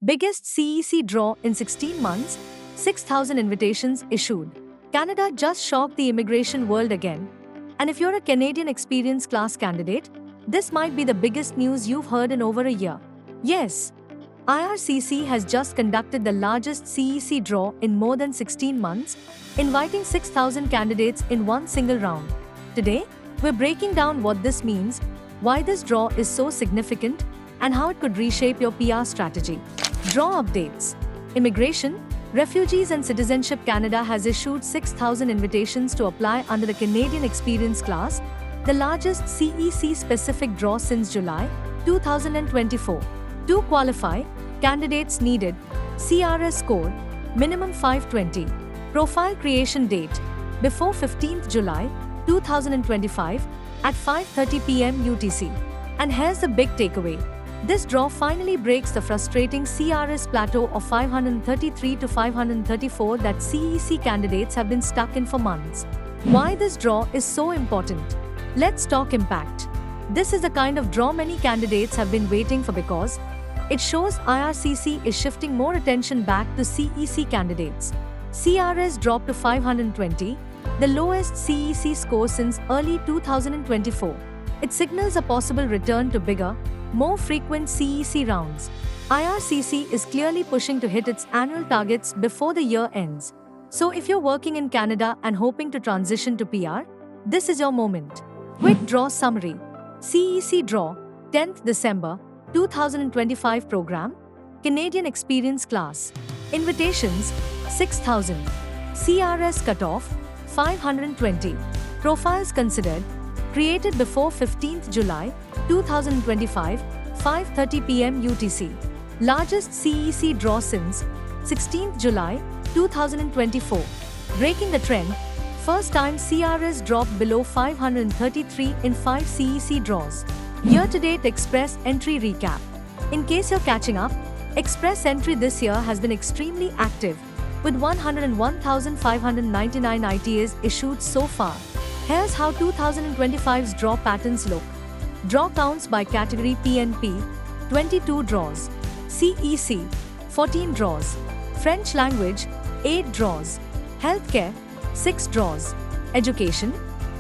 Biggest CEC draw in 16 months, 6,000 invitations issued. Canada just shocked the immigration world again. And if you're a Canadian Experience Class candidate, this might be the biggest news you've heard in over a year. Yes, IRCC has just conducted the largest CEC draw in more than 16 months, inviting 6,000 candidates in one single round. Today, we're breaking down what this means, why this draw is so significant, and how it could reshape your PR strategy. Draw updates. Immigration, Refugees and Citizenship Canada has issued 6,000 invitations to apply under the Canadian Experience Class, the largest CEC-specific draw since July 2024. To qualify, candidates needed CRS score, minimum 520, profile creation date, before 15th July 2025 at 5:30 p.m. UTC. And here's the big takeaway. This draw finally breaks the frustrating CRS plateau of 533 to 534 that CEC candidates have been stuck in for months. Why this draw is so important? Let's talk impact. This is the kind of draw many candidates have been waiting for because it shows IRCC is shifting more attention back to CEC candidates. CRS dropped to 520, the lowest CEC score since early 2024. It signals a possible return to bigger, more frequent CEC rounds. IRCC is clearly pushing to hit its annual targets before the year ends. So if you're working in Canada and hoping to transition to PR, this is your moment. Quick draw summary. CEC draw, 10th December 2025 program, Canadian Experience Class. Invitations, 6,000. CRS cutoff, 520. Profiles considered, created before 15th July 2025, 5:30 p.m. UTC. Largest CEC draw since 16th July 2024. Breaking the trend, first time CRS dropped below 533 in 5 CEC draws. Year-to-date Express entry recap. In case you're catching up, Express entry this year has been extremely active, with 101,599 ITAs issued so far. Here's how 2025's draw patterns look. Draw counts by category PNP, 22 draws. CEC, 14 draws. French language, 8 draws. Healthcare, 6 draws. Education,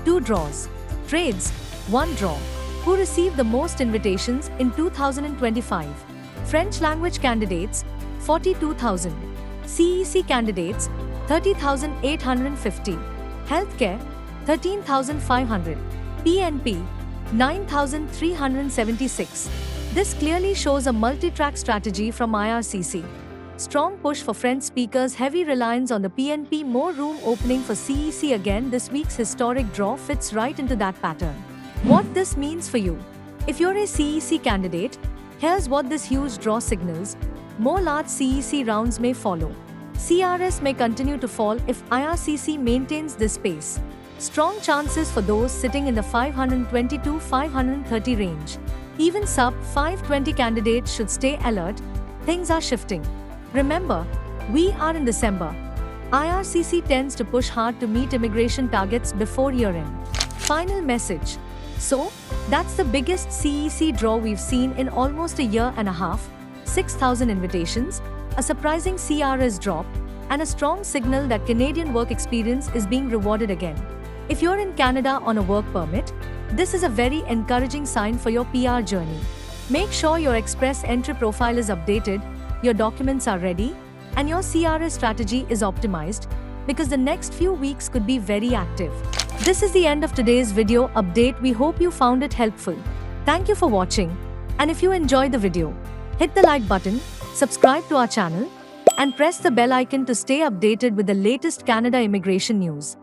2 draws. Trades, 1 draw. Who received the most invitations in 2025? French language candidates, 42,000. CEC candidates, 30,850. Healthcare, 13,500. PNP, 9,376. This clearly shows a multi-track strategy from IRCC. Strong push for French speakers, heavy reliance on the PNP, more room opening for CEC again. This week's historic draw fits right into that pattern. What this means for you? If you're a CEC candidate, here's what this huge draw signals. More large CEC rounds may follow. CRS may continue to fall if IRCC maintains this pace. Strong chances for those sitting in the 520 to 530 range. Even sub-520 candidates should stay alert. Things are shifting. Remember, we are in December. IRCC tends to push hard to meet immigration targets before year-end. Final message. So, that's the biggest CEC draw we've seen in almost a year and a half. 6,000 invitations, a surprising CRS drop, and a strong signal that Canadian work experience is being rewarded again. If you're in Canada on a work permit, this is a very encouraging sign for your PR journey. Make sure your Express entry profile is updated, your documents are ready, and your CRS strategy is optimized, because the next few weeks could be very active. This is the end of today's video update. We hope you found it helpful. Thank you for watching, and if you enjoyed the video, hit the like button, subscribe to our channel, and press the bell icon to stay updated with the latest Canada immigration news.